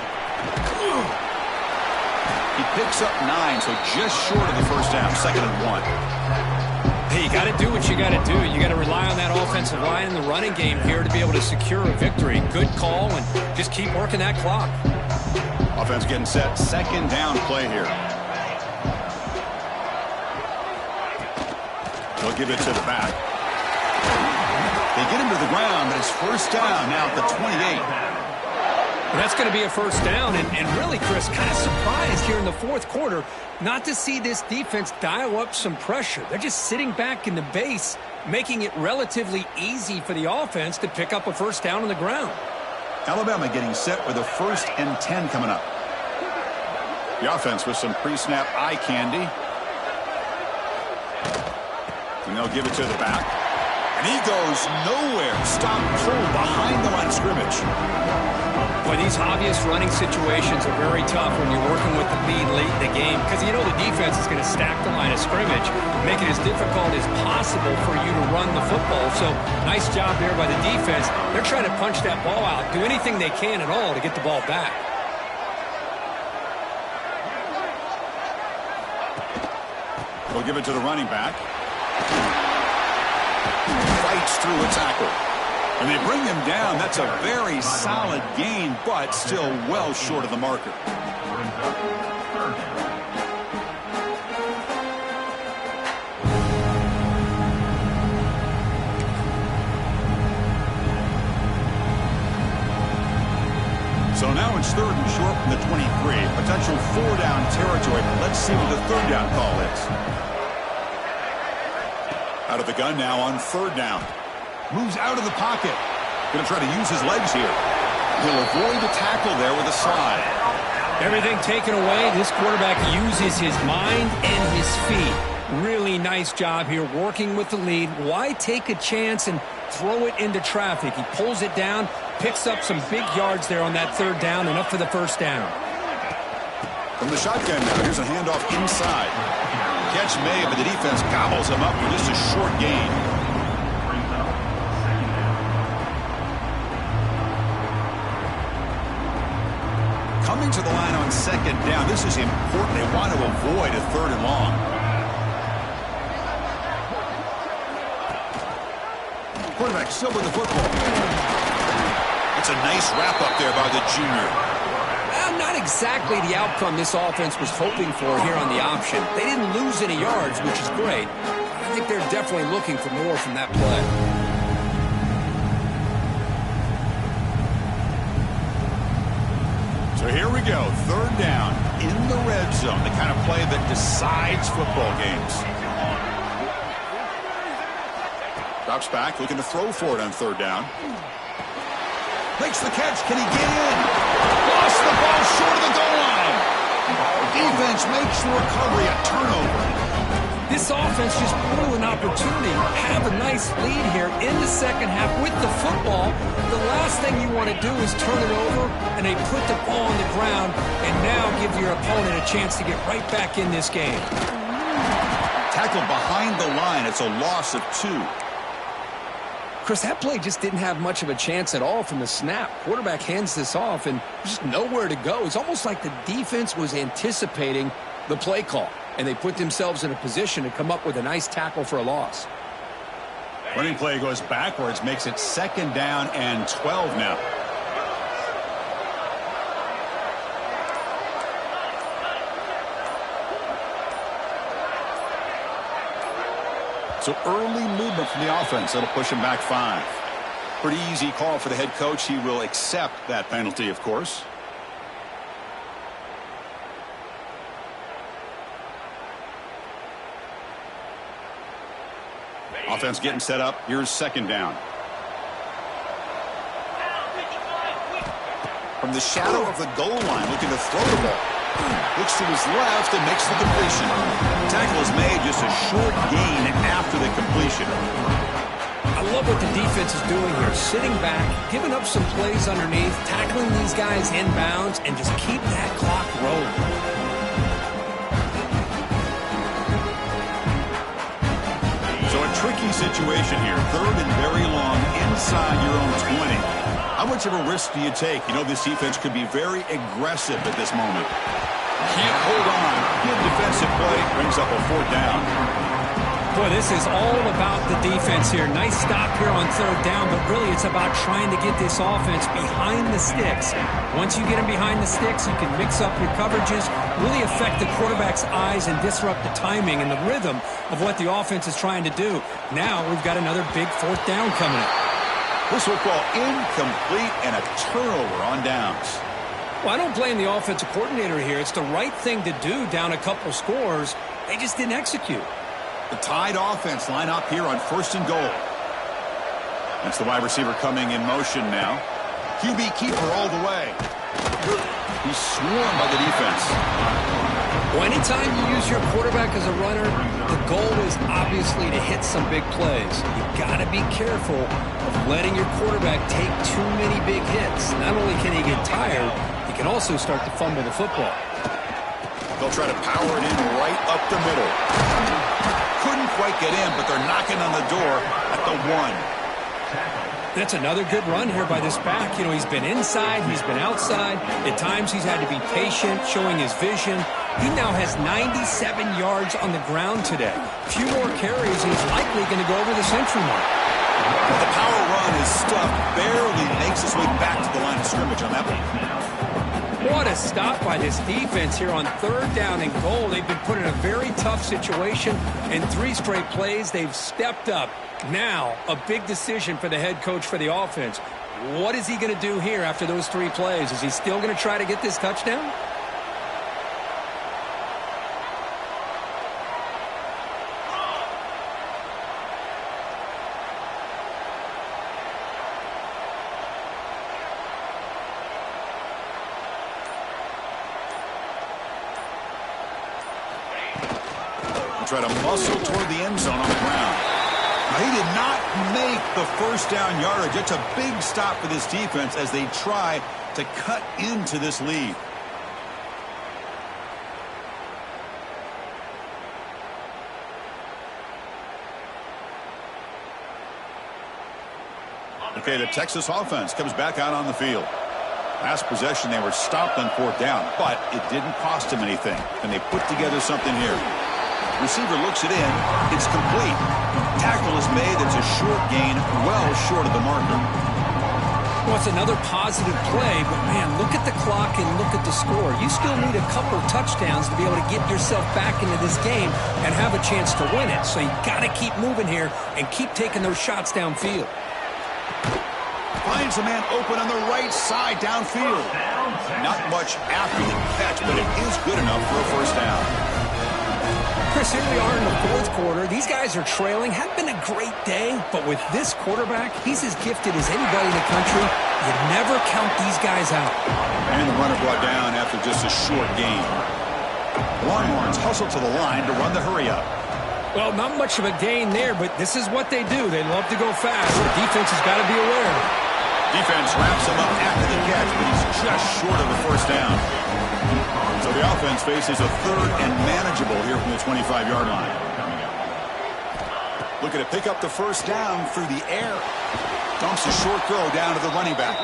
He picks up 9, so just short of the first down, 2nd and 1. Hey, you got to do what you got to do. You got to rely on that offensive line in the running game here to be able to secure a victory. Good call, and just keep working that clock. Offense getting set, 2nd down play here. They'll give it to the back. They get him to the ground, but it's first down now at the 28. Well, that's going to be a first down, and really, Chris, kind of surprised here in the fourth quarter not to see this defense dial up some pressure. They're just sitting back in the base, making it relatively easy for the offense to pick up a first down on the ground. Alabama getting set with a 1st and 10 coming up. The offense with some pre-snap eye candy. And they'll give it to the back. And he goes nowhere. Stop cold behind the line of scrimmage. Boy, these obvious running situations are very tough when you're working with the lead late in the game because you know the defense is going to stack the line of scrimmage, make it as difficult as possible for you to run the football. So nice job there by the defense. They're trying to punch that ball out, do anything they can at all to get the ball back. We'll give it to the running back. Fights through a tackle. And they bring him down. That's a very solid gain, but still well short of the marker. So now it's 3rd and short from the 23. Potential 4-down territory. Let's see what the 3rd down call is. Out of the gun now on 3rd down. Moves out of the pocket. Going to try to use his legs here. He'll avoid the tackle there with a slide. Everything taken away. This quarterback uses his mind and his feet. Really nice job here working with the lead. Why take a chance and throw it into traffic? He pulls it down, picks up some big yards there on that 3rd down and up for the 1st down. From the shotgun now, here's a handoff inside. Catch made, but the defense gobbles him up for just a short gain. Coming to the line on 2nd down. This is important. They want to avoid a 3rd and long. Quarterback still with the football. It's a nice wrap up there by the junior. Not exactly the outcome this offense was hoping for here on the option. They didn't lose any yards, which is great. I think they're definitely looking for more from that play. So here we go, 3rd down in the red zone, the kind of play that decides football games. Drops back, looking to throw for it on 3rd down. Makes the catch, can he get in? Lost the ball short of the goal line. Defense makes the recovery, a turnover. This offense just blew an opportunity. Have a nice lead here in the 2nd half with the football. The last thing you want to do is turn it over, and they put the ball on the ground and now give your opponent a chance to get right back in this game. Tackled behind the line. It's a loss of 2. Chris, that play just didn't have much of a chance at all from the snap. Quarterback hands this off, and there's just nowhere to go. It's almost like the defense was anticipating the play call, and they put themselves in a position to come up with a nice tackle for a loss. Running play goes backwards, makes it 2nd down and 12 now. So early movement from the offense. That'll push him back 5. Pretty easy call for the head coach. He will accept that penalty, of course. Offense getting set up. Here's 2nd down. From the shadow of the goal line, looking to throw the ball. Looks to his left and makes the completion. Tackle is made, just a short gain after the completion. I love what the defense is doing here. Sitting back, giving up some plays underneath, tackling these guys inbounds, and just keep that clock rolling. So a tricky situation here. 3rd and very long inside your own 20. How much of a risk do you take? You know this defense could be very aggressive at this moment. Can't hold on. Good defensive play. Brings up a 4th down. Boy, this is all about the defense here. Nice stop here on 3rd down, but really it's about trying to get this offense behind the sticks. Once you get them behind the sticks, you can mix up your coverages, really affect the quarterback's eyes and disrupt the timing and the rhythm of what the offense is trying to do. Now we've got another big 4th down coming up. This football incomplete and a turnover on downs. Well, I don't blame the offensive coordinator here. It's the right thing to do down a couple scores. They just didn't execute. The Tide offense line up here on 1st and goal. That's the wide receiver coming in motion now. QB keeper all the way. He's swarmed by the defense. Well, anytime you use your quarterback as a runner, the goal is obviously to hit some big plays. You've got to be careful of letting your quarterback take too many big hits. Not only can he get tired, he can also start to fumble the football. They'll try to power it in right up the middle. Couldn't quite get in, but they're knocking on the door at the 1. That's another good run here by this back. You know, he's been inside, he's been outside. At times he's had to be patient, showing his vision. He now has 97 yards on the ground today. A few more carries, and he's likely going to go over the century mark. The power run is stuffed, barely makes his way back to the line of scrimmage on that one. What a stop by this defense here on 3rd down and goal. They've been put in a very tough situation. In 3 straight plays, they've stepped up. Now, a big decision for the head coach for the offense. What is he going to do here after those 3 plays? Is he still going to try to get this touchdown? Try to muscle toward the end zone on the ground. Now, he did not make the 1st down yardage. It's a big stop for this defense as they try to cut into this lead. Okay, the Texas offense comes back out on the field. Last possession, they were stopped on 4th down, but it didn't cost them anything. And they put together something here. Receiver looks it in. It's complete. Tackle is made. It's a short gain, well short of the marker. Well, it's another positive play, but, man, look at the clock and look at the score. You still need a couple touchdowns to be able to get yourself back into this game and have a chance to win it. So you got to keep moving here and keep taking those shots downfield. Finds a man open on the right side downfield. Not much after the catch, but it is good enough for a 1st down. Chris, here we are in the 4th quarter. These guys are trailing. Hadn't been a great day, but with this quarterback, he's as gifted as anybody in the country. You never count these guys out. And the runner brought down after just a short gain. Longhorns hustle to the line to run the hurry-up. Well, not much of a gain there, but this is what they do. They love to go fast. The defense has got to be aware. Defense wraps him up after the catch, but he's just short of a 1st down. So the offense faces a 3rd and manageable here from the 25-yard line. Looking to pick up the 1st down through the air. Dumps a short throw down to the running back.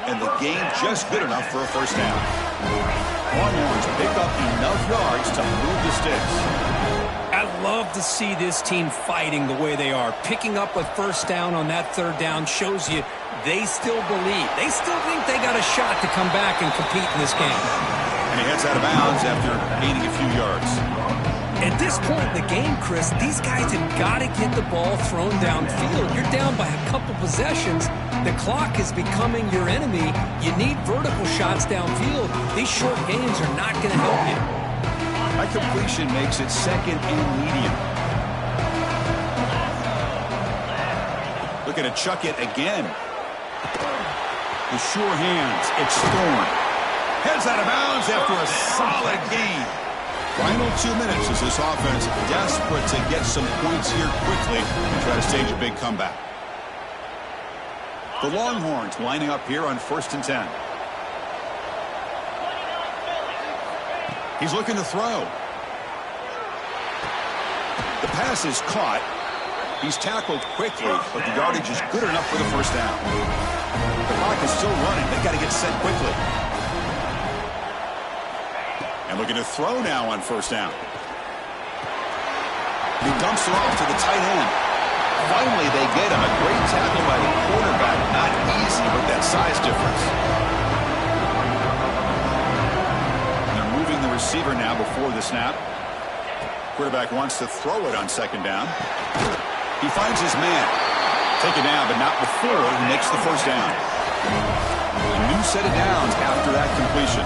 And the gain just good enough for a 1st down. Longhorns pick up enough yards to move the sticks. I love to see this team fighting the way they are. Picking up a 1st down on that 3rd down shows you they still believe. They still think they got a shot to come back and compete in this game. And he heads out of bounds after gaining a few yards. At this point in the game, Chris, these guys have got to get the ball thrown downfield. You're down by a couple possessions. The clock is becoming your enemy. You need vertical shots downfield. These short gains are not going to help you. That completion makes it 2nd and medium. Looking to chuck it again. The sure hands. It's Thorne. Heads out of bounds after a solid gain. Final 2 minutes as this offense desperate to get some points here quickly and try to stage a big comeback. The Longhorns lining up here on 1st and 10. He's looking to throw. The pass is caught. He's tackled quickly, but the yardage is good enough for the 1st down. The clock is still running. They've got to get set quickly. And looking to throw now on 1st down. He dumps it off to the tight end. Finally, they get him. A great tackle by the quarterback. Not easy with that size difference. They're moving the receiver now before the snap. Quarterback wants to throw it on 2nd down. He finds his man. Take it down, but not before he makes the 1st down. A new set of downs after that completion.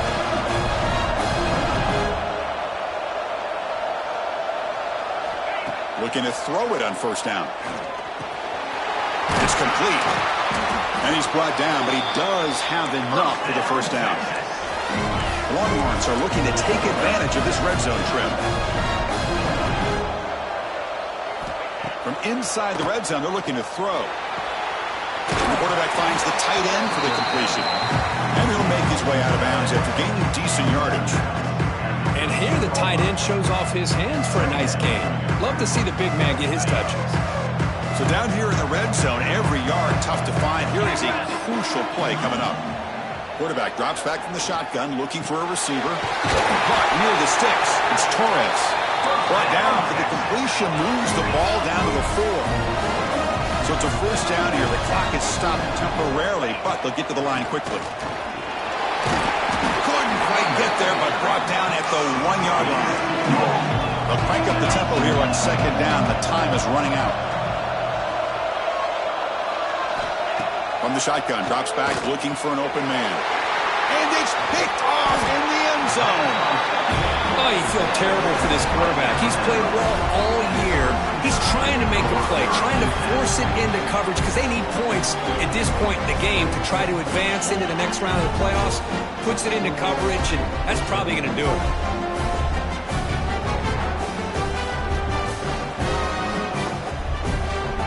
Looking to throw it on first down. It's complete. And he's brought down, but he does have enough for the first down. Longhorns are looking to take advantage of this red zone trip. From inside the red zone, they're looking to throw. The quarterback finds the tight end for the completion. And he'll make his way out of bounds after gaining decent yardage. And here the tight end shows off his hands for a nice gain. Love to see the big man get his touches. So down here in the red zone, every yard tough to find. Here is a crucial play coming up. Quarterback drops back from the shotgun, looking for a receiver. But near the sticks, it's Torres. Brought down for the completion, moves the ball down to the 4. So it's a first down here. The clock is stopped temporarily, but they'll get to the line quickly. Couldn't quite get there, but brought down at the 1-yard line. They'll crank up the tempo here on second down. The time is running out. From the shotgun, drops back, looking for an open man. And it's picked off in the end zone. Oh, you feel terrible for this quarterback. He's played well all year. He's trying to make a play, trying to force it into coverage because they need points at this point in the game to try to advance into the next round of the playoffs. Puts it into coverage, and that's probably going to do it.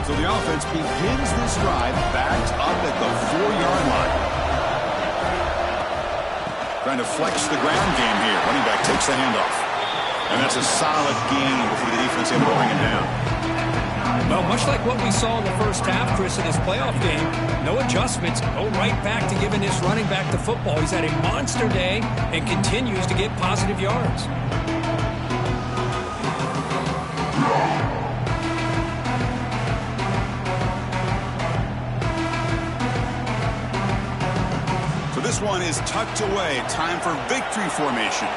So the offense begins this drive backed up at the 4-yard line. Trying to flex the ground game here. Running back takes the handoff. And that's a solid gain before the defense able to bring him down. Well, much like what we saw in the first half, Chris, in this playoff game, no adjustments. Go right back to giving this running back the football. He's had a monster day and continues to get positive yards. This one is tucked away. Time for victory formation.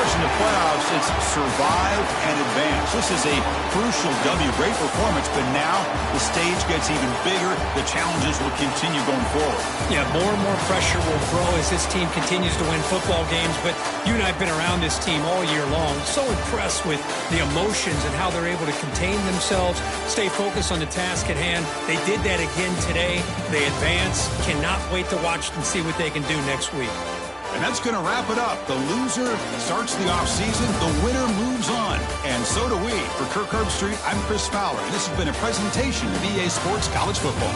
In the playoffs, it's survive and advance. This is a crucial W. Great performance, but now the stage gets even bigger. The challenges will continue going forward. Yeah, more and more pressure will grow as this team continues to win football games, but you and I have been around this team all year long. So impressed with the emotions and how they're able to contain themselves, stay focused on the task at hand. They did that again today. They advance. Cannot wait to watch and see what they can do next week. And that's going to wrap it up. The loser starts the offseason. The winner moves on. And so do we. For Kirk Herbstreit, I'm Chris Fowler. And this has been a presentation of EA Sports College Football.